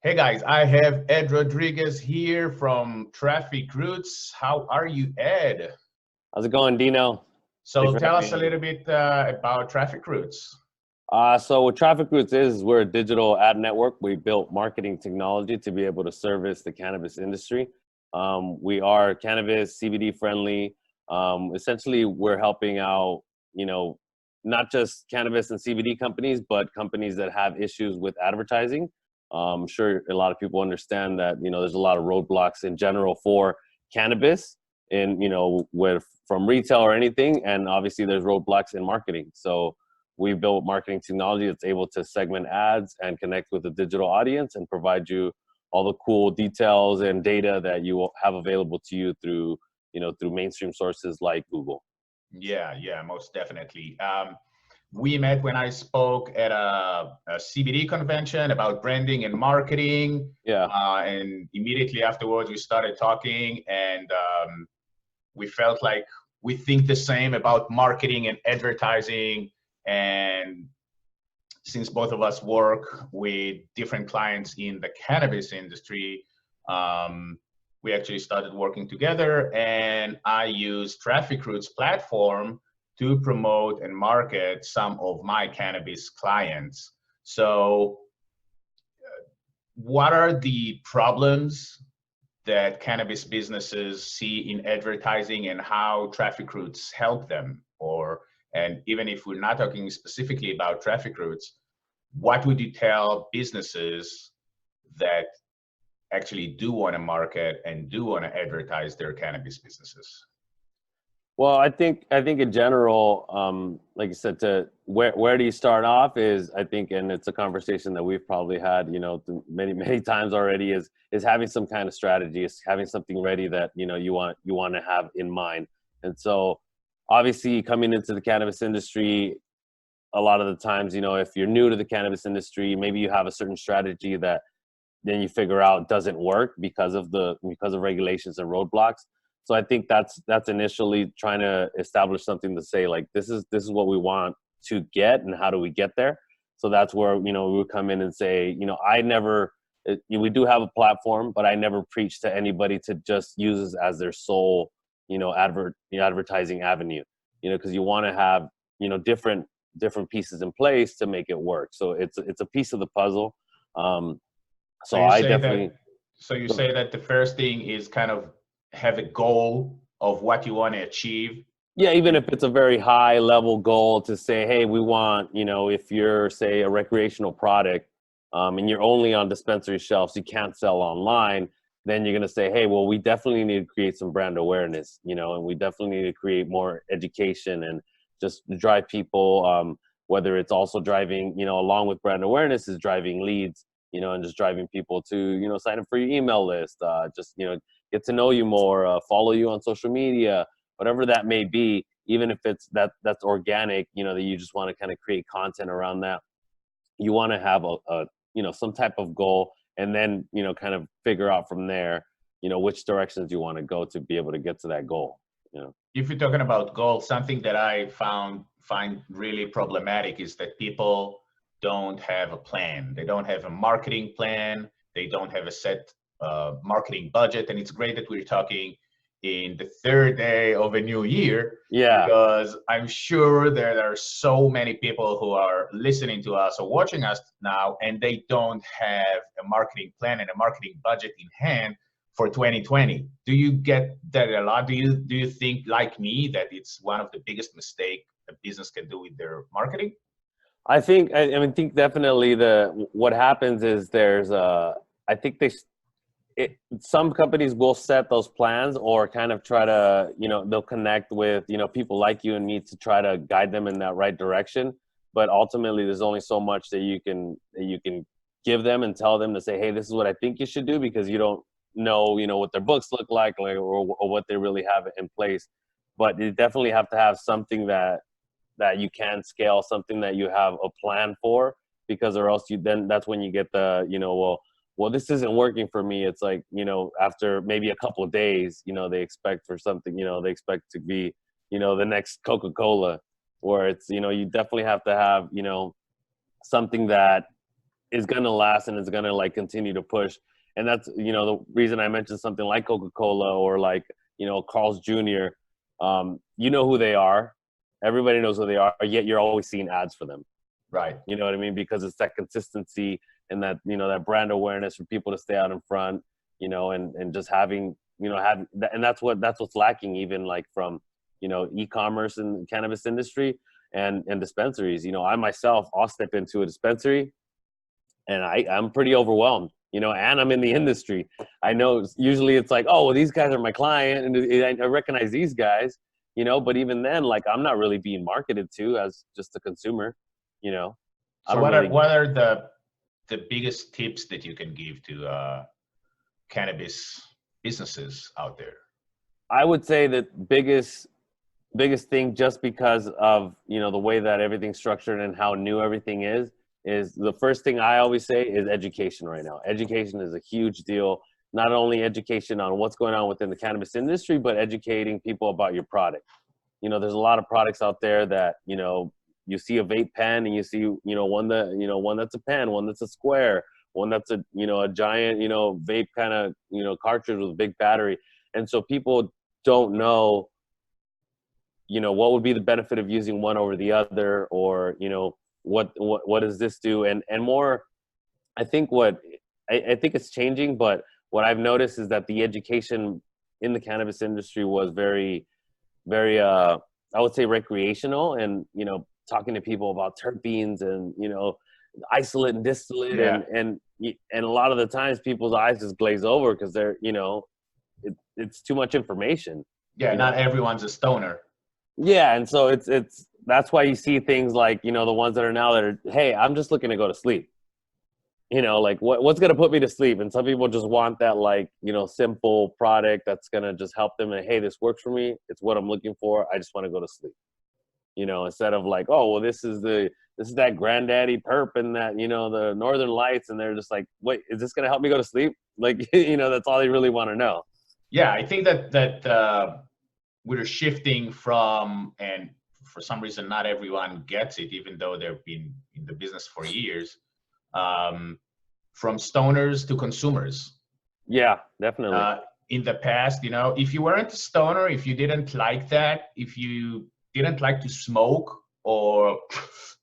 Hey guys, I have Ed Rodriguez here from Traffic Routes. How are you, Ed? How's it going, Dino? Thanks So for tell having us a me. little bit about Traffic Routes. So what Traffic Routes is, we're a digital ad network. We built marketing technology to be able to service the cannabis industry. We are cannabis, CBD friendly. Essentially, we're helping out, you know, not just cannabis and CBD companies, but companies that have issues with advertising. I'm sure a lot of people understand that, there's a lot of roadblocks in general for cannabis and, with from retail or anything. And obviously there's roadblocks in marketing. So we built marketing technology that's able to segment ads and connect with the digital audience and provide you all the cool details and data that you will have available to you through, through mainstream sources like Google. Yeah, most definitely. We met when I spoke at a CBD convention about branding and marketing. Yeah. And immediately afterwards, we started talking, and we felt like we think the same about marketing and advertising. And since both of us work with different clients in the cannabis industry, we actually started working together, and I use Traffic Routes platform to promote and market some of my cannabis clients. So what are the problems that cannabis businesses see in advertising, and how Traffic Routes help them? And even if we're not talking specifically about Traffic Routes, what would you tell businesses that actually do want to market and do want to advertise their cannabis businesses? Well, I think in general, like I said, to where do you start off is, I think, and it's a conversation that we've probably had, many times already, is having some kind of strategy, is having something ready that you want to have in mind. And so, obviously, coming into the cannabis industry, a lot of the times, if you're new to the cannabis industry, maybe you have a certain strategy that then you figure out doesn't work because of regulations and roadblocks. So I think that's initially trying to establish something to say, like, this is what we want to get, and how do we get there. So that's where we would come in and say, I never we do have a platform, but I never preach to anybody to just use this as their sole advertising avenue, because you want to have different pieces in place to make it work. So it's a piece of the puzzle. So So you I say definitely. that so you say that the first thing is kind of have a goal of what you want to achieve. Yeah, even And if it's a very high level goal to say, hey, we want, if you're, say, a recreational product, and you're only on dispensary shelves, you can't sell online, then you're going to say, hey, well, we definitely need to create some brand awareness, and we definitely need to create more education and just drive people, whether it's also driving, along with brand awareness, is driving leads, and just driving people to, sign up for your email list, just, get to know you more, follow you on social media, whatever that may be. Even if it's that's organic, that you just want to kind of create content around that, you want to have a some type of goal, and then kind of figure out from there which directions you want to go to be able to get to that goal. if you're talking about goals, something that I find really problematic is that people don't have a plan. They don't have a marketing plan. They don't have a set marketing budget. And it's great that we're talking in the third day of a new year, Yeah. because I'm sure there are so many people who are listening to us or watching us now, and they don't have a marketing plan and a marketing budget in hand for 2020. Do you get that a lot? Do you think, like me, that it's one of the biggest mistake a business can do with their marketing? I think definitely what happens is there's I think some companies will set those plans, or kind of try to, they'll connect with, people like you and me to try to guide them in that right direction. But ultimately there's only so much that you can give them and tell them to say, hey, this is what I think you should do, because you don't know, what their books look like, or what they really have in place. But you definitely have to have something that you can scale, something that you have a plan for, because or else that's when you get the, well, this isn't working for me. It's like, after maybe a couple of days, they expect for something, they expect to be, the next Coca-Cola, where it's, you definitely have to have, something that is going to last and is going to like continue to push. And that's, you know, the reason I mentioned something like Coca-Cola or like, you know, Carl's Jr. You know who they are. Everybody knows who they are, yet you're always seeing ads for them. Right. You know what I mean? Because it's that consistency and that, you know, that brand awareness for people to stay out in front, you know, and just having, you know, and that's what's lacking even like from, you know, e-commerce and cannabis industry and dispensaries. You know, I myself, I'll step into a dispensary and I'm pretty overwhelmed, you know, and I'm in the industry. I know usually it's like, oh, well, these guys are my client and I recognize these guys, you know, but even then, like, I'm not really being marketed to as just a consumer, you know. I So don't really. what are the biggest tips that you can give to cannabis businesses out there? I would say that biggest thing, just because of, you know, the way that everything's structured and how new everything is the first thing I always say is education right now. Education is a huge deal. Not only education on what's going on within the cannabis industry, but educating people about your product. You know, there's a lot of products out there that, you know, you see a vape pen and you see, you know, one that's a pen, one that's a square, one that's a, you know, a giant, you know, vape kind of, you know, cartridge with a big battery. And so people don't know, you know, what would be the benefit of using one over the other, or, you know, what does this do? And more, I think I think it's changing, but what I've noticed is that the education in the cannabis industry was very, very, I would say recreational, and, you know, talking to people about terpenes and, you know, isolate and distillate, Yeah. and a lot of the times people's eyes just glaze over because they're, you know, it's too much information. Yeah, You know? not everyone's a stoner. Yeah, and so it's that's why you see things like, you know, the ones that are now that are, hey, I'm just looking to go to sleep. You know, like what's gonna put me to sleep? And some people just want that, like, you know, simple product that's gonna just help them. And hey, this works for me. It's what I'm looking for. I just want to go to sleep. You know, instead of like, oh, well, this is that granddaddy perp and that, you know, the Northern Lights, and they're just like, wait, is this gonna help me go to sleep? Like, you know, that's all they really want to know. Yeah, I think that we're shifting from, and for some reason not everyone gets it, even though they've been in the business for years, from stoners to consumers. Yeah, definitely. In the past, you know, if you weren't a stoner, if you didn't like that, if you didn't like to smoke or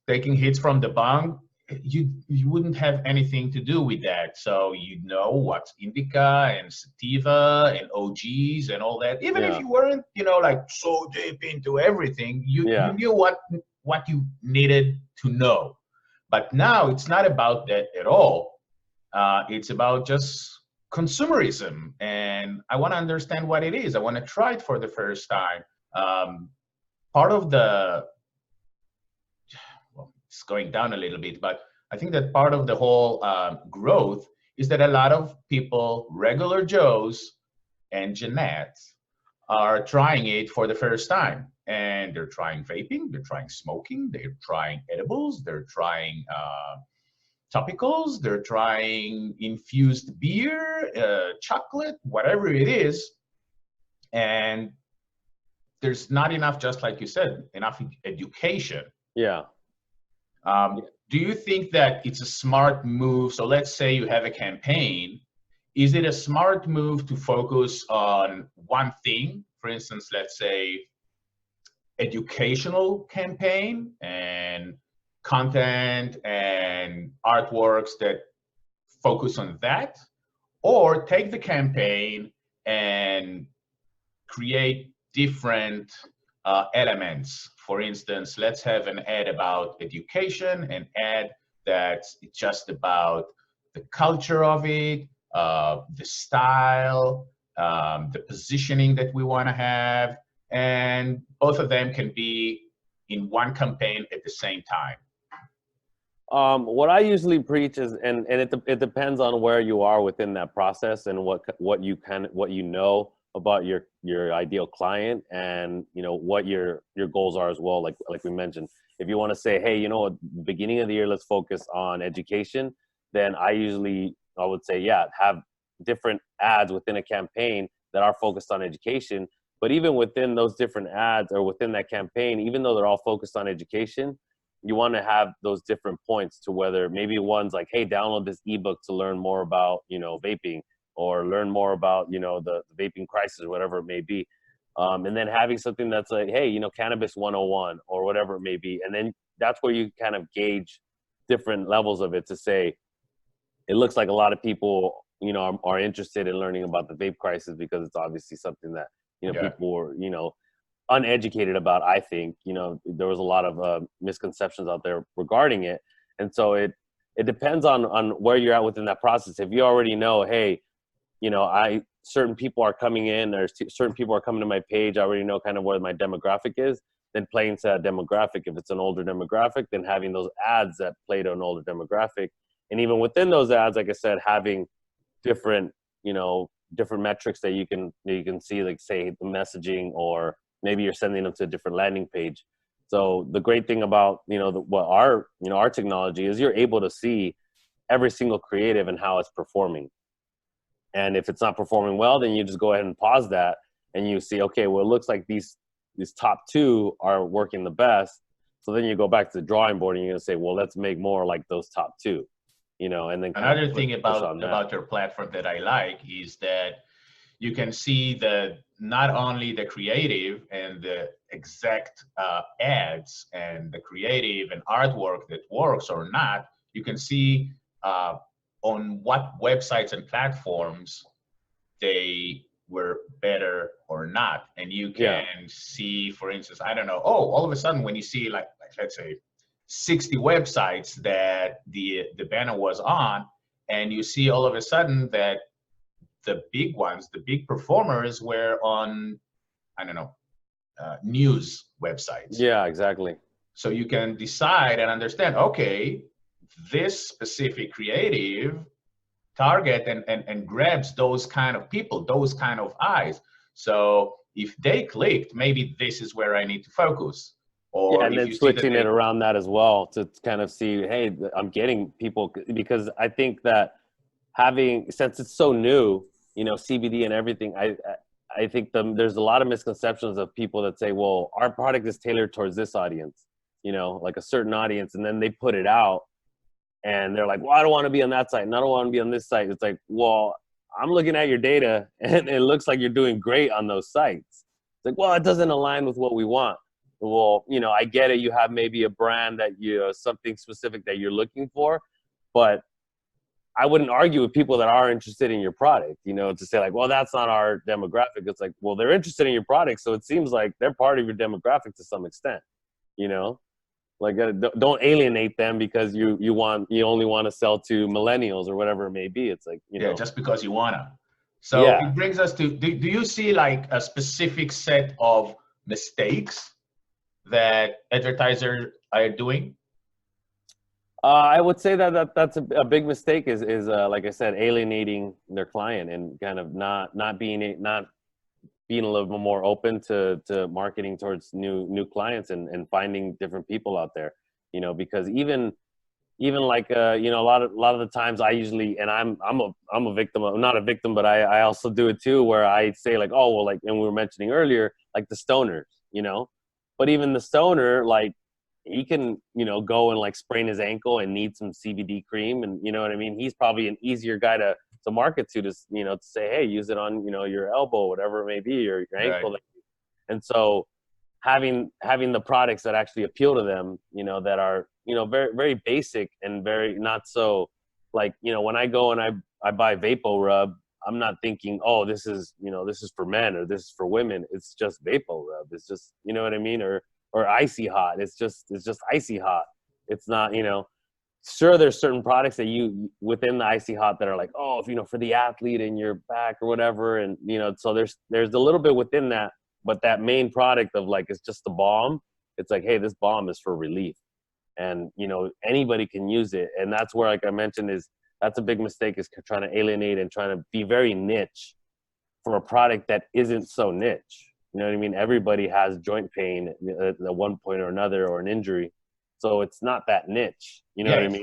taking hits from the bong, you wouldn't have anything to do with that. So you know what's indica and sativa and OGs and all that. Even if Yeah. you weren't, you know, like so deep into everything, you Yeah. knew what you needed to know. But now it's not about that at all. It's about just consumerism, and I want to understand what it is. I want to try it for the first time. Part of the, well, it's going down a little bit, but I think that part of the whole growth is that a lot of people, regular Joes and Jeanettes, are trying it for the first time. And they're trying vaping, they're trying smoking, they're trying edibles, they're trying topicals, they're trying infused beer, chocolate, whatever it is. And there's not enough, just like you said, enough education. Yeah. Do you think that it's a smart move? So let's say you have a campaign. Is it a smart move to focus on one thing? For instance, let's say educational campaign and content and artworks that focus on that, or take the campaign and create different elements. For instance, let's have an ad about education, an ad that's just about the culture of it, the style, the positioning that we want to have, and both of them can be in one campaign at the same time. What I usually preach is, and it depends on where you are within that process and what you know about your ideal client, and, you know, what your goals are as well. Like we mentioned, if you want to say, hey, you know, at the beginning of the year, let's focus on education, then I would say, yeah, have different ads within a campaign that are focused on education. But even within those different ads or within that campaign, even though they're all focused on education, you want to have those different points to whether maybe one's like, hey, download this ebook to learn more about, vaping, or learn more about, the vaping crisis, or whatever it may be. And then having something that's like, hey, cannabis 101 or whatever it may be. And then that's where you kind of gauge different levels of it to say, it looks like a lot of people, are interested in learning about the vape crisis because it's obviously something that, people were, uneducated about. I think, there was a lot of misconceptions out there regarding it. And so it depends on where you're at within that process. If you already know, hey, certain people are coming in, or certain people are coming to my page, I already know kind of where my demographic is, then playing to that demographic. If it's an older demographic, then having those ads that play to an older demographic. And even within those ads, like I said, having different, different metrics that you can see, like say the messaging, or maybe you're sending them to a different landing page. So the great thing about, what our technology is, you're able to see every single creative and how it's performing. And if it's not performing well, then you just go ahead and pause that, and you see, okay, well, it looks like these top two are working the best. So then you go back to the drawing board, and you're gonna say, well, let's make more like those top two, and then another thing about your platform that I like is that you can see not only the creative and the exact ads and the creative and artwork that works or not. You can see on what websites and platforms they were better or not. And you can see, for instance, I don't know, all of a sudden when you see like let's say 60 websites that the banner was on, and you see all of a sudden that the big ones, the big performers were on, I don't know, news websites. Yeah, exactly. So you can decide and understand, okay, this specific creative target and grabs those kind of people, those kind of eyes. So if they clicked, maybe this is where I need to focus. Or and then switching it around that as well to kind of see, hey, I'm getting people, because I think that since it's so new, CBD and everything, I think there's a lot of misconceptions of people that say, well, our product is tailored towards this audience, like a certain audience, and then they put it out and they're like, well, I don't want to be on that site and I don't want to be on this site. It's like, well, I'm looking at your data and it looks like you're doing great on those sites. It's like, well, it doesn't align with what we want. Well, I get it. You have maybe a brand that something specific that you're looking for, but I wouldn't argue with people that are interested in your product, to say like, well, that's not our demographic. It's like, well, they're interested in your product. So it seems like they're part of your demographic to some extent, like don't alienate them because you only want to sell to millennials or whatever it may be. It's like, just because you wanna. So it brings us to, do you see like a specific set of mistakes that advertisers are doing? I would say that's a big mistake is like I said, alienating their client and kind of not being a little bit more open to marketing towards new clients and finding different people out there, because even like a lot of the times I usually, and I'm a victim of, not a victim, but I also do it too, where I say like, oh well, like, and we were mentioning earlier, like the stoners, but even the stoner, like, he can, go and like sprain his ankle and need some CBD cream. And you know what I mean? He's probably an easier guy to market to say, hey, use it on, your elbow, whatever it may be, or your ankle. Right. And so having the products that actually appeal to them, that are, very, very basic and very not so like, when I go and I buy Vapo Rub, I'm not thinking, oh, this is for men or this is for women. It's just Vapo Rub. It's just, you know what I mean? Or Icy Hot. It's just Icy Hot. It's not, sure, there's certain products that you within the Icy Hot that are like, oh, if, for the athlete in your back or whatever. And, so there's a little bit within that, but that main product of like, it's just the balm. It's like, hey, this balm is for relief, and, anybody can use it. And that's where, like I mentioned, that's a big mistake, is trying to alienate and trying to be very niche for a product that isn't so niche. You know what I mean? Everybody has joint pain at one point or another, or an injury. So it's not that niche. You know what I mean?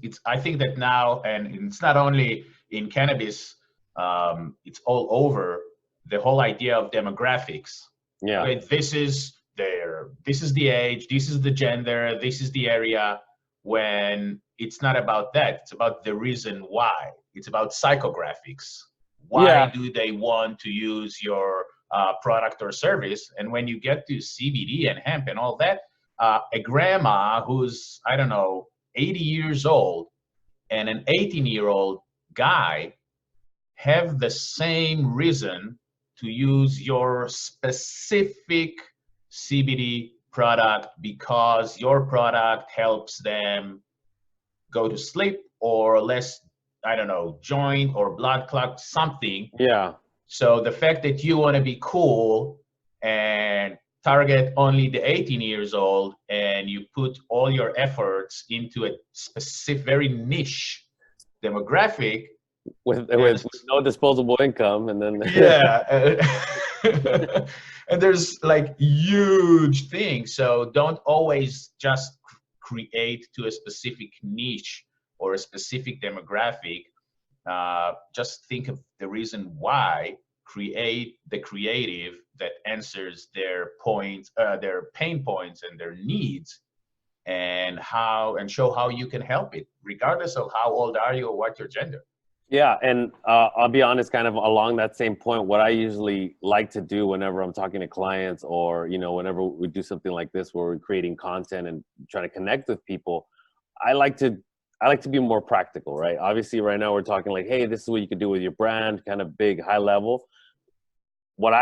It's I think that now, and it's not only in cannabis, it's all over, the whole idea of demographics. Yeah. Okay, this is this is the age, this is the gender, this is the area, when it's not about that. It's about the reason why. It's about psychographics. Why Yeah. do they want to use your product or service? And when you get to CBD and hemp and all that, a grandma who's, I don't know, 80 years old and an 18-year-old guy have the same reason to use your specific CBD product, because your product helps them go to sleep or less, I don't know, joint or blood clot, something. Yeah. So the fact that you want to be cool and target only the 18 years old, and you put all your efforts into a specific, very niche demographic, With there's, no disposable income, and then yeah, and there's like huge things. So don't always just create to a specific niche or a specific demographic. Just think of the reason why. Create the creative that answers their points, their pain points and their needs, and show how you can help it, regardless of how old are you or what your gender. Yeah, and I'll be honest, kind of along that same point, what I usually like to do whenever I'm talking to clients, or whenever we do something like this where we're creating content and trying to connect with people, I like to be more practical, right? Obviously, right now we're talking like, hey, this is what you could do with your brand, kind of big, high level. What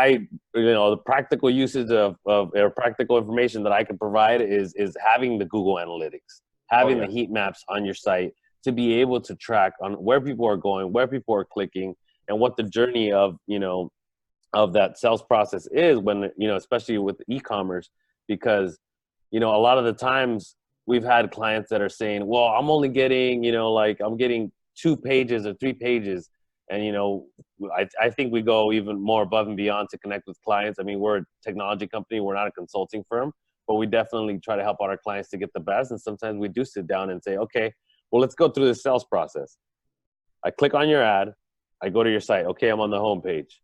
the practical usage of or practical information that I can provide is having the Google Analytics, having the heat maps on your site, to be able to track on where people are going, where people are clicking, and what the journey of that sales process is, when especially with e-commerce. Because a lot of the times we've had clients that are saying, well, I'm only getting I'm getting 2 pages or 3 pages, and I think we go even more above and beyond to connect with clients. I mean, we're a technology company, we're not a consulting firm, but we definitely try to help out our clients to get the best. And sometimes we do sit down and say, okay, well, let's go through the sales process. I click on your ad. I go to your site. Okay, I'm on the home page.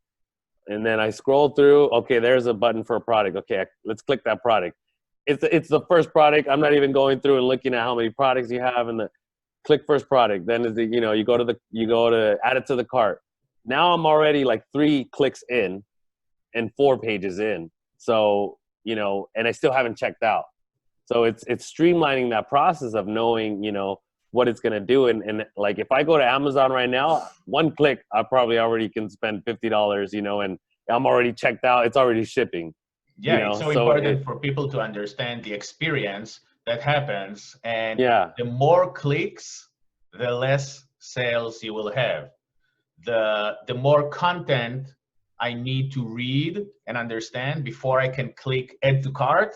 And then I scroll through. Okay, there's a button for a product. Okay, let's click that product. It's the first product. I'm not even going through and looking at how many products you have. And the click first product. Then you go to add it to the cart. Now I'm already like 3 clicks in and 4 pages in. So and I still haven't checked out. So it's streamlining that process of knowing what it's going to do. And like, if I go to Amazon right now, 1 click, I probably already can spend $50, and I'm already checked out. It's already shipping. Yeah, it's so important for people to understand the experience that happens. And the more clicks, the less sales you will have. The more content I need to read and understand before I can click add to cart,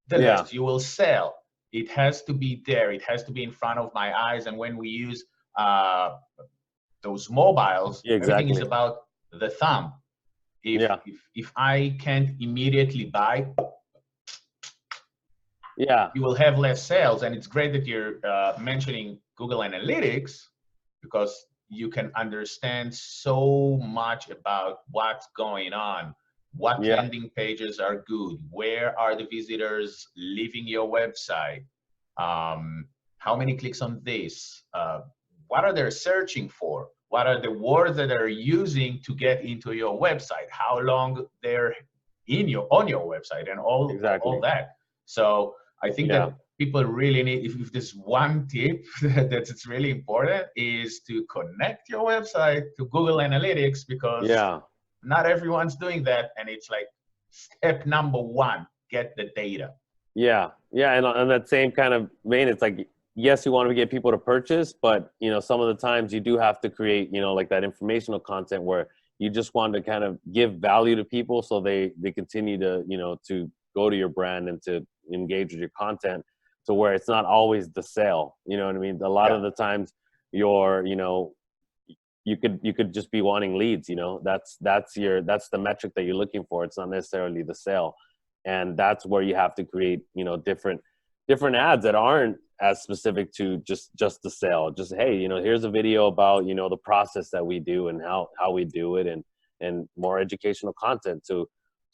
the less you will sell. It has to be there. It has to be in front of my eyes. And when we use those mobiles, everything is about the thumb. If I can't immediately buy, you will have less sales. And it's great that you're mentioning Google Analytics, because you can understand so much about what's going on. What landing pages are good? Where are the visitors leaving your website? How many clicks on this? What are they searching for? What are the words that they're using to get into your website? How long they're on your website, and all that. So I think that people really need, if there's one tip that's really important, is to connect your website to Google Analytics, because not everyone's doing that. And it's like step number 1, get the data. Yeah. And on that same kind of vein, it's like, yes, you want to get people to purchase, but some of the times you do have to create, like that informational content where you just want to kind of give value to people, so they continue to, to go to your brand and to engage with your content, to where it's not always the sale. You know what I mean? A lot of the times you could just be wanting leads. That's the metric that you're looking for. It's not necessarily the sale. And that's where you have to create, different ads that aren't as specific to just the sale. Just, hey, here's a video about, the process that we do and how we do it, and more educational content to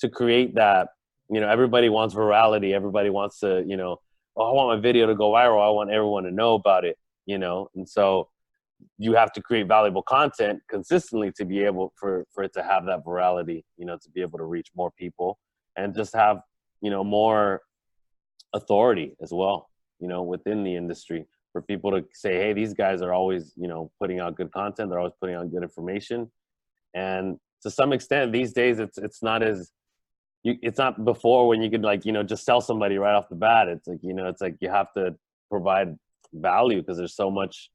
create that You know, everybody wants virality. Everybody wants to, you know, oh, I want my video to go viral. I want everyone to know about it, you know? And so you have to create valuable content consistently to be able for it to have that virality, you know, to be able to reach more people and just have, you know, more authority as well, you know, within the industry for people to say, hey, these guys are always, you know, putting out good content. They're always putting out good information. And to some extent these days, it's not as, it's not before when you could like, you know, just sell somebody right off the bat. It's like, you know, it's like you have to provide value because there's so much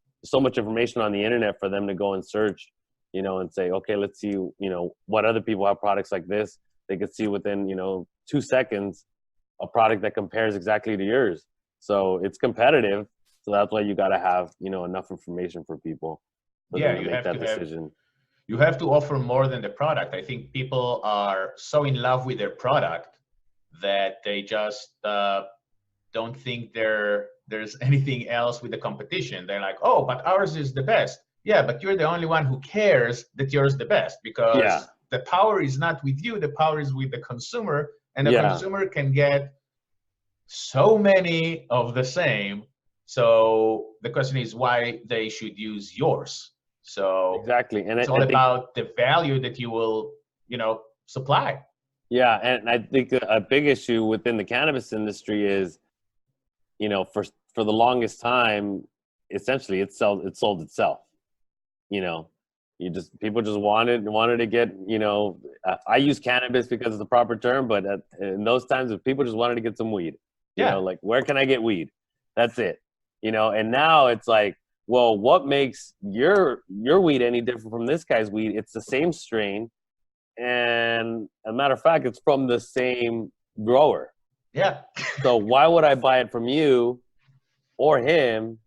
information on the internet for them to go and search, you know, and say, okay, let's see, you know, what other people have products like this. They could see within, you know, 2 seconds a product that compares exactly to yours. So it's competitive. So that's why you got to have, you know, enough information for people for Yeah, them to make that decision. You have to offer more than the product. I think people are so in love with their product that they just don't think there's anything else with the competition. They're like, oh, but ours is the best. Yeah, but you're the only one who cares that yours is the best, because Yeah. the power is not with you. The power is with the consumer, and the Yeah. consumer can get so many of the same. So the question is why they should use yours. So Exactly. And it's I all think, about the value that you will, supply. yeah. And I think a big issue within the cannabis industry is, you know, for the longest time, essentially it sold itself. You know, people just wanted to get, you know, I use cannabis because it's the proper term, but in those times, people just wanted to get some weed. You know, Yeah. like where can I get weed? That's it. You know, and now it's like, well, what makes your weed any different from this guy's weed? It's the same strain, and as a matter of fact, it's from the same grower. Yeah. So why would I buy it from you or him?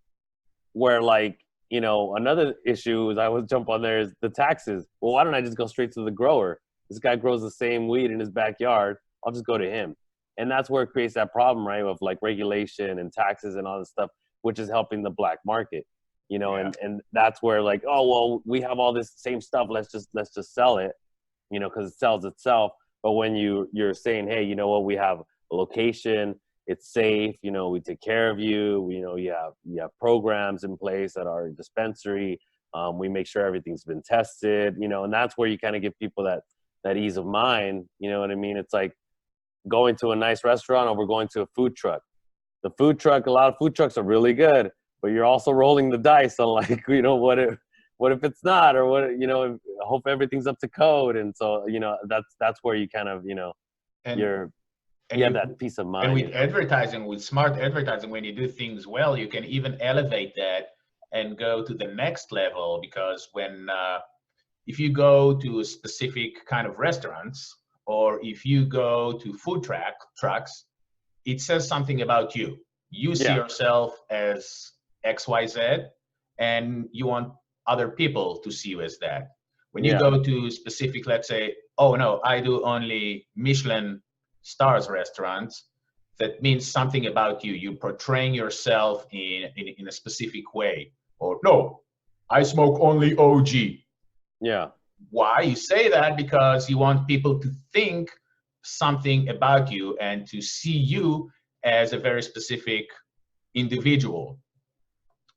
Where like, you know, another issue is I would jump on there is the taxes. Well, why don't I just go straight to the grower? This guy grows the same weed in his backyard. I'll just go to him. And that's where it creates that problem, right? Of like regulation and taxes and all this stuff, which is helping the black market, you know, Yeah. and that's where like, oh, well, we have all this same stuff. Let's just sell it, you know, because it sells itself. But when you're saying, hey, you know what, we have a location, it's safe, you know, we take care of you, you know, you have programs in place at our dispensary, we make sure everything's been tested, you know, and that's where you kind of give people that ease of mind, you know what I mean? It's like going to a nice restaurant or we're going to a food truck. The food truck, a lot of food trucks are really good, but you're also rolling the dice on like, you know, what if it's not, or what, you know, I hope everything's up to code. And so, you know, that's where you kind of, you know, And you have that peace of and mind, with you know? advertising, with smart advertising, when you do things well, you can even elevate that and go to the next level. Because if you go to a specific kind of restaurants, or if you go to trucks, it says something about you. You see Yeah. yourself as XYZ, and you want other people to see you as that. When you Yeah. go to specific, let's say, oh no, I do only Michelin stars restaurants, that means something about you. You're portraying yourself in a specific way. Or no, I smoke only OG. Yeah. Why you say that? Because you want people to think something about you and to see you as a very specific individual.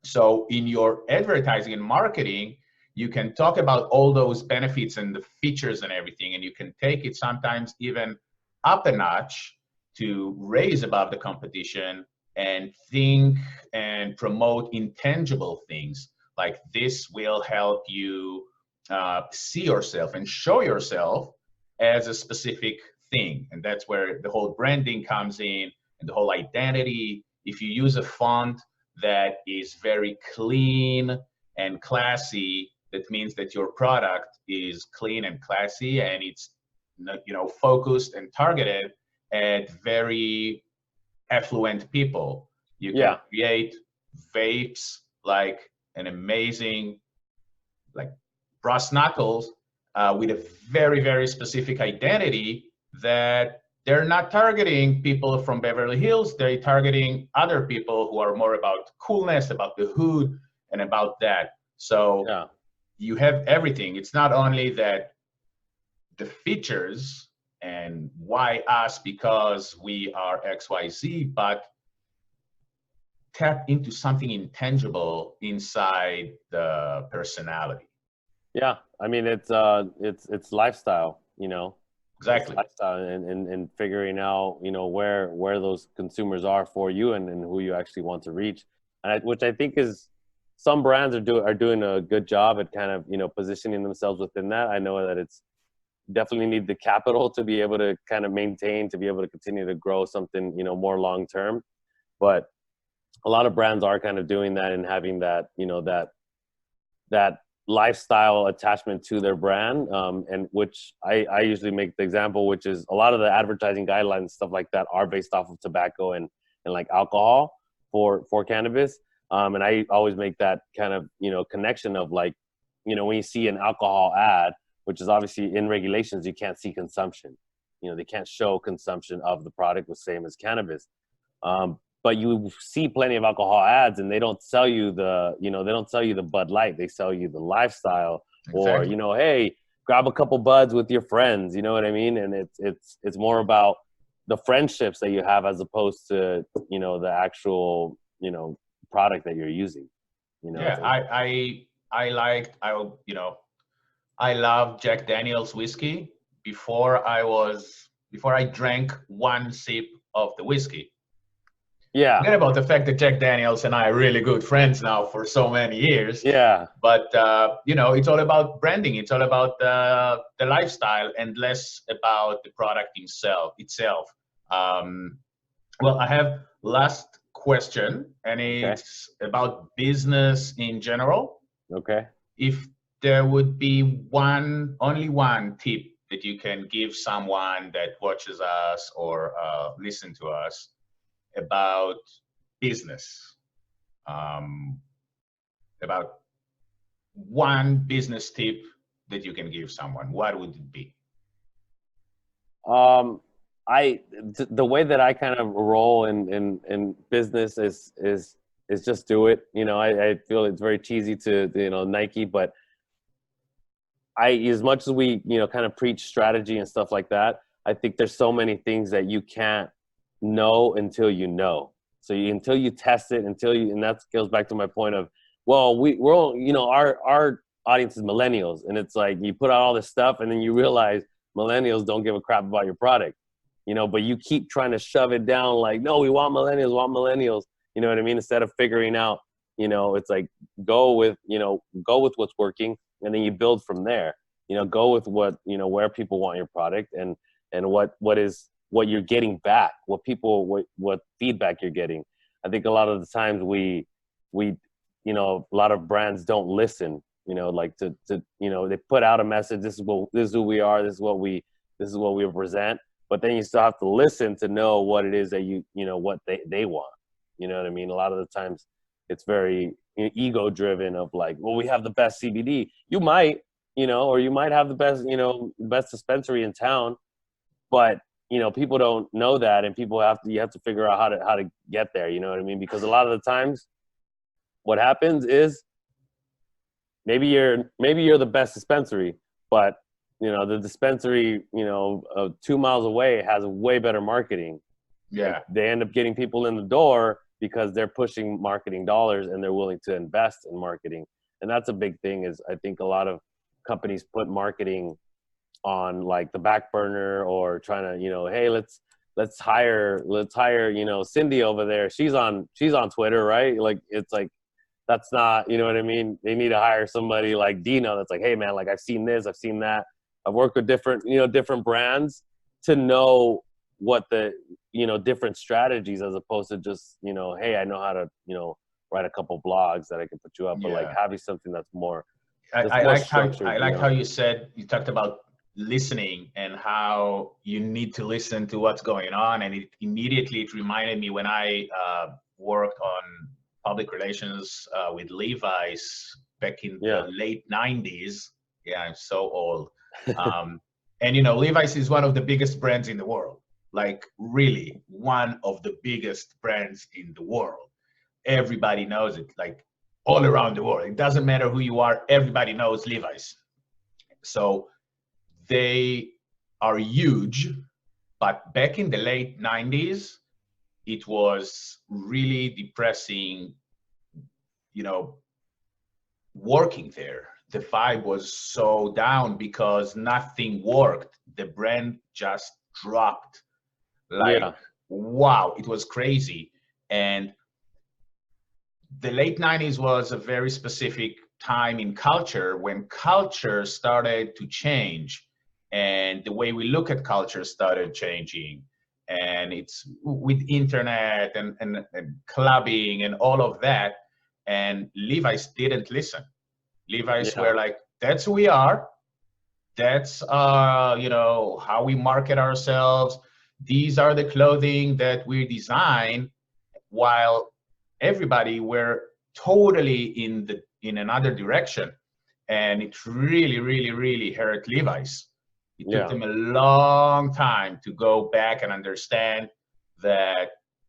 So in your advertising and marketing, you can talk about all those benefits and the features and everything, and you can take it sometimes even up a notch to raise above the competition and think and promote intangible things. Like this will help you see yourself and show yourself as a specific thing. And that's where the whole branding comes in and the whole identity. If you use a font that is very clean and classy, that means that your product is clean and classy, and it's focused and targeted at very affluent people. You can Yeah. create vapes like an amazing, like brass knuckles, with a very, very specific identity that they're not targeting people from Beverly Hills. They're targeting other people who are more about coolness, about the hood, and about that. So Yeah. you have everything. It's not only that the features and why us? Because we are XYZ, but tap into something intangible inside the personality. Yeah, I mean it's lifestyle, you know. It's Exactly. lifestyle and figuring out, you know, where those consumers are for you and who you actually want to reach. Which I think is some brands are doing a good job at kind of, you know, positioning themselves within that. I know that it's definitely need the capital to be able to kind of maintain, to be able to continue to grow something, you know, more long term. But a lot of brands are kind of doing that and having that, you know, that lifestyle attachment to their brand, and which I usually make the example, which is a lot of the advertising guidelines, stuff like that, are based off of tobacco and like alcohol for cannabis. And I always make that kind of, you know, connection of like, you know, when you see an alcohol ad, which is obviously in regulations, you can't see consumption. You know, they can't show consumption of the product the same as cannabis. But you see plenty of alcohol ads and they don't sell you the, you know, they don't sell you the Bud Light. They sell you the lifestyle. Or, Exactly. you know, hey, grab a couple buds with your friends. You know what I mean? And it's more about the friendships that you have as opposed to, you know, the actual, you know, product that you're using. You know, Yeah, you know, I love Jack Daniel's whiskey before I drank one sip of the whiskey. yeah, Forget about the fact that Jack Daniels and I are really good friends now for so many years. yeah, But you know, it's all about branding. It's all about the lifestyle and less about the product itself. Um, well, I have last question, and okay, it's about business in general. okay. If there would be only one tip that you can give someone that watches us or listen to us about business, um, about one business tip that you can give someone, what would it be? Um, the way that I kind of roll in business is just do it. You know, I feel it's very cheesy to, you know, Nike, but as much as we, you know, kind of preach strategy and stuff like that, I think there's so many things that you can't know until you know. So until you test it, and that goes back to my point of, well, we're all, you know, our audience is millennials, and it's like you put out all this stuff and then you realize millennials don't give a crap about your product, you know, but you keep trying to shove it down like, no, we want millennials, you know what I mean? Instead of figuring out, you know, it's like go with what's working, and then you build from there. You know, go with what, you know, where people want your product, and what you're getting back, what feedback you're getting. I think a lot of the times we you know, a lot of brands don't listen, you know, like to you know, they put out a message, this is who we are, this is what we represent, but then you still have to listen to know what it is that you know, what they want. You know what I mean? A lot of the times it's very ego driven of like, well, we have the best CBD. You might, you know, or you might have the best, you know, best dispensary in town, but you know, people don't know that, and you have to figure out how to get there. You know what I mean? Because a lot of the times what happens is maybe you're the best dispensary, but you know, the dispensary, you know, 2 miles away has way better marketing. And Yeah, they end up getting people in the door because they're pushing marketing dollars and they're willing to invest in marketing. And that's a big thing, is I think a lot of companies put marketing on like the back burner, or trying to, you know, hey, let's hire, you know, Cindy over there. She's on Twitter, right? Like, it's like, that's not, you know what I mean? They need to hire somebody like Dino that's like, hey man, like I've seen this, I've seen that. I've worked with different brands to know what the, you know, different strategies, as opposed to just, you know, hey, I know how to, you know, write a couple blogs that I can put you up, but like yeah. having something that's more I structured, you like how know? you talked about listening and how you need to listen to what's going on, and it reminded me when I worked on public relations with Levi's back in the Yeah. late 90s. Yeah, I'm so old. And you know, Levi's is one of the biggest brands in the world, like really one of the biggest brands in the world. Everybody knows it, like all around the world. It doesn't matter who you are, everybody knows Levi's. So they are huge, but back in the late 90s, it was really depressing, you know, working there. The vibe was so down because nothing worked. The brand just dropped. Like, Yeah. wow, it was crazy. And the late 90s was a very specific time in culture when culture started to change and the way we look at culture started changing. And it's with internet and clubbing and all of that. And Levi's didn't listen. Levi's Yeah. were like, that's who we are. That's you know, how we market ourselves. These are the clothing that we design, while everybody were totally in another direction. And it really, really, really hurt Levi's. It took Yeah. them a long time to go back and understand that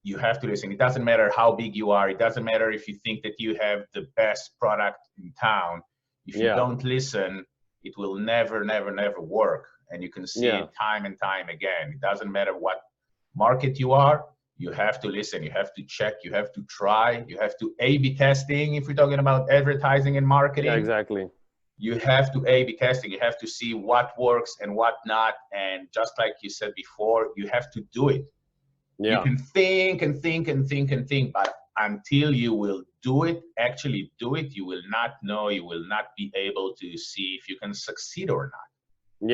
you have to listen. It doesn't matter how big you are. It doesn't matter if you think that you have the best product in town. If you Yeah. don't listen, it will never, never, never work. And you can see Yeah. it time and time again. It doesn't matter what market you are. You have to listen. You have to check. You have to try. You have to A/B testing. If we're talking about advertising and Yeah, marketing, exactly. you have to A/B testing. You have to see what works and what not. And just like you said before, you have to do it. You Yeah. can think and think and think and think, but until you will do it, actually do it, you will not know, you will not be able to see if you can succeed or not.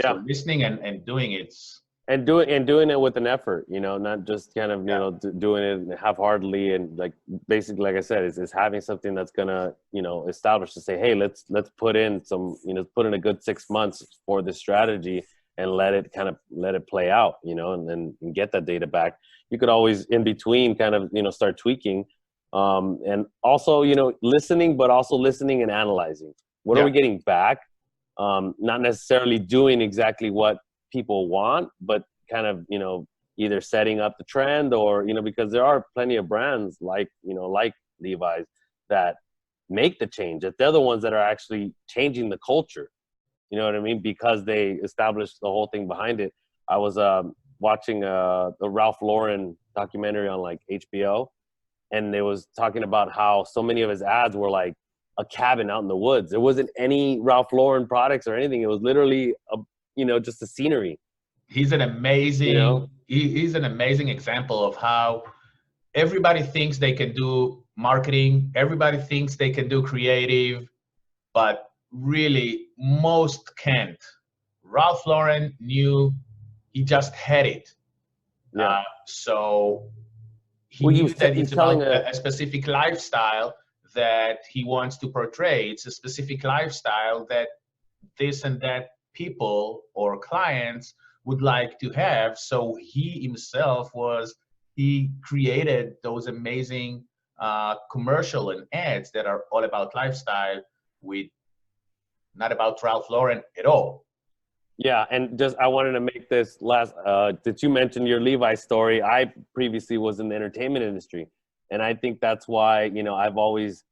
So Yeah. listening and doing it's, And doing it with an effort, you know, not just kind of, you yeah, know, doing it half-heartedly. And like basically, like I said, is having something that's gonna, you know, establish to say, hey, let's put in some, you know, put in a good 6 months for this strategy and let it play out, you know, and then get that data back. You could always in between kind of, you know, start tweaking, and also, you know, listening, but also listening and analyzing. What are yeah. we getting back? Not necessarily doing exactly what people want, but kind of, you know, either setting up the trend or, you know, because there are plenty of brands like, you know, like Levi's that make the change, that they're the ones that are actually changing the culture. You know what I mean? Because they established the whole thing behind it. I was watching the Ralph Lauren documentary on like HBO, and they was talking about how so many of his ads were like a cabin out in the woods. There wasn't any Ralph Lauren products or anything. It was literally a, you know, just the scenery, He's an you amazing, know? he's an amazing example of how everybody thinks they can do marketing, everybody thinks they can do creative, but really most can't. Ralph Lauren knew, he just had it. Yeah. So he Well, knew that he's it's telling about a specific lifestyle that he wants to portray. It's a specific lifestyle that this and that people or clients would like to have. So he himself he created those amazing commercial and ads that are all about lifestyle, with not about Ralph Lauren at all. Yeah, and just I wanted to make this last. Did you mention your Levi story? I previously was in the entertainment industry, and I think that's why, you know, I've always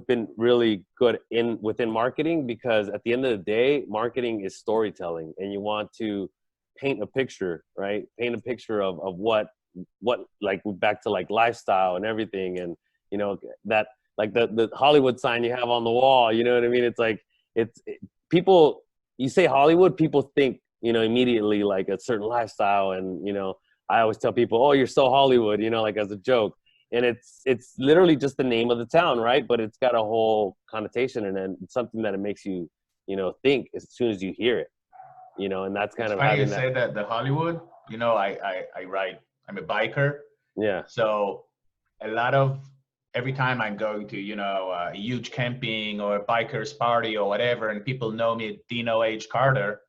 been really good within marketing, because at the end of the day, marketing is storytelling, and you want to paint a picture, right? Paint a picture of what like back to like lifestyle and everything, and you know that like the Hollywood sign you have on the wall. You know what I mean? It's like people. You say Hollywood, people think, you know, immediately like a certain lifestyle, and you know, I always tell people, "Oh, you're so Hollywood," you know, like as a joke. And it's literally just the name of the town, right? But it's got a whole connotation, and then it's something that it makes you, you know, think as soon as you hear it, you know, and that's kind It's of funny you having that. say that, the Hollywood. You know, I ride. I'm a biker, Yeah, so a lot of every time I'm going to, you know, a huge camping or a bikers party or whatever, and people know me, Dino H. Carter,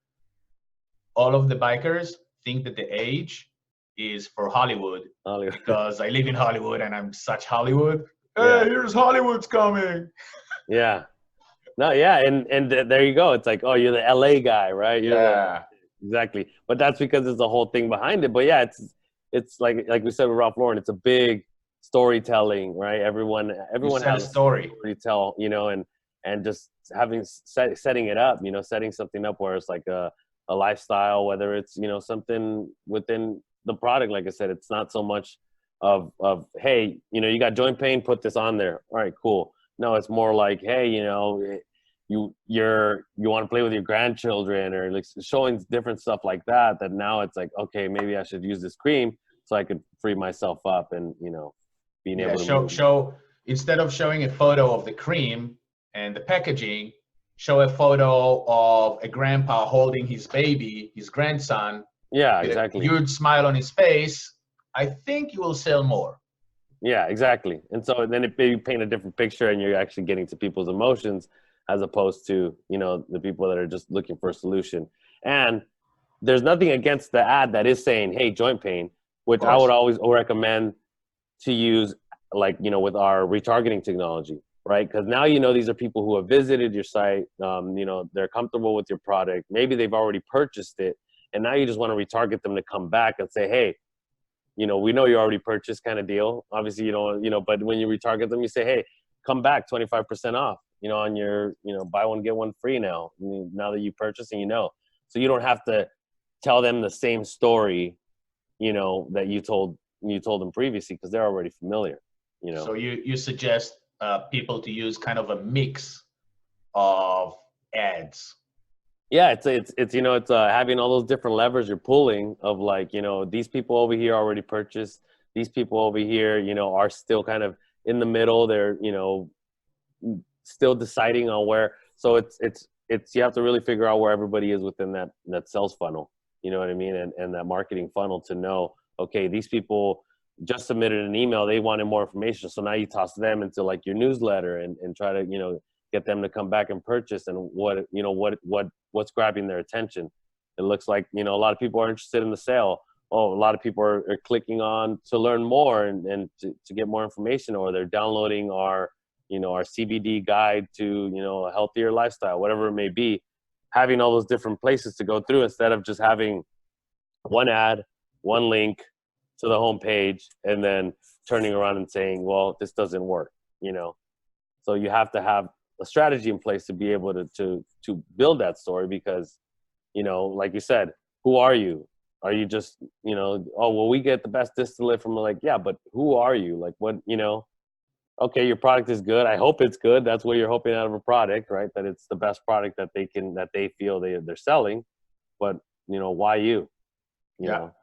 all of the bikers think that the H is for Hollywood Hollywood. because I live in Hollywood and I'm such Hollywood. Hey, Yeah, here's Hollywood's coming. yeah. No, yeah, and there you go. It's like, oh, you're the LA guy, right? You're the Yeah. exactly. But that's because there's a whole thing behind it. But yeah, it's like we said with Ralph Lauren, it's a big storytelling, right? You Everyone sell a has a story. story to tell, you know, and just having setting it up, you know, setting something up where it's like a lifestyle, whether it's, you know, something within the product. Like I said, it's not so much of, hey, you know, you got joint pain, put this on there. All right, cool. No, it's more like, hey, you know, you want to play with your grandchildren, or like showing different stuff like that, that now it's like, okay, maybe I should use this cream so I could free myself up, and, you know, being Yeah, able to move. show instead of showing a photo of the cream and the packaging, show a photo of a grandpa holding his baby, his grandson, Yeah, with a exactly. huge smile on his face. I think you will sell more. Yeah, exactly. And so then if you paint a different picture and you're actually getting to people's emotions, as opposed to, you know, the people that are just looking for a solution. And there's nothing against the ad that is saying, hey, joint pain, Of which I would course. always recommend to use, like, you know, with our retargeting technology, right? Because now, you know, these are people who have visited your site, you know, they're comfortable with your product. Maybe they've already purchased it. And now you just want to retarget them to come back and say, hey, you know, we know you already purchased, kind of deal. Obviously, you know, but when you retarget them, you say, hey, come back 25% off, you know, on your, you know, buy one, get one free now, now that you purchase, and, you know, so you don't have to tell them the same story, you know, that you told them previously, because they're already familiar, you know. So you suggest people to use kind of a mix of ads. Yeah, it's you know, it's having all those different levers you're pulling, of like, you know, these people over here already purchased, these people over here, you know, are still kind of in the middle, they're, you know, still deciding on where. So it's you have to really figure out where everybody is within that sales funnel, you know what I mean, and that marketing funnel, to know, okay, these people just submitted an email, they wanted more information, so now you toss them into like your newsletter, and try to, you know, get them to come back and purchase. And what, you know, what's grabbing their attention. It looks like, you know, a lot of people are interested in the sale. Oh, a lot of people are clicking on to learn more, and to get more information, or they're downloading our, you know, our CBD guide to, you know, a healthier lifestyle, whatever it may be. Having all those different places to go through, instead of just having one ad, one link to the homepage, and then turning around and saying, well, this doesn't work, you know. So you have to have a strategy in place to be able to build that story, because, you know, like you said, who are you? Are you just, you know, oh, well, we get the best distillate from, like, yeah, but who are you? Like, what, you know, okay, your product is good. I hope it's good. That's what you're hoping out of a product, right? That it's the best product that they feel they're selling. But, you know, why you? You Yeah, know?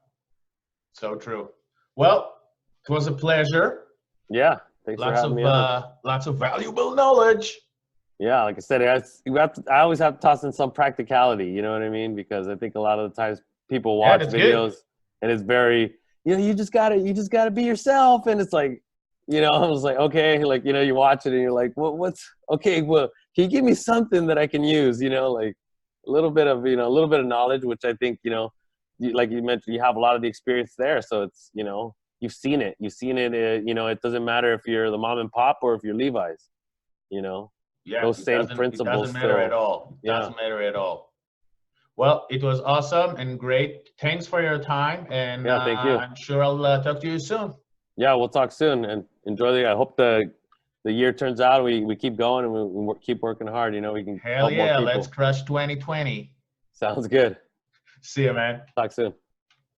so true. Well, it was a pleasure. Yeah. Thanks for having me on. Lots of valuable knowledge. Yeah, like I said, I always have to toss in some practicality. You know what I mean? Because I think a lot of the times people Yeah, watch that's good. videos, and it's very, you know, you just gotta be yourself, and it's like, you know, I was like, okay, like, you know, you watch it and you're like, what's okay? Well, can you give me something that I can use? You know, like a little bit of, you know, a little bit of knowledge, which I think, you know, like you mentioned, you have a lot of the experience there, so it's, you know, you've seen it. You know, it doesn't matter if you're the mom and pop or if you're Levi's. You know, Yeah, those same it principles doesn't matter at still. all. It Yeah. doesn't matter at all. Well, it was awesome and great. Thanks for your time, and Yeah. Thank you. I'm sure I'll talk to you soon. Yeah. We'll talk soon, and enjoy I hope the year turns out. We keep going, and we keep working hard. You know, we can Hell help more yeah, let's people. crush 2020. Sounds good. See you, man. Talk soon.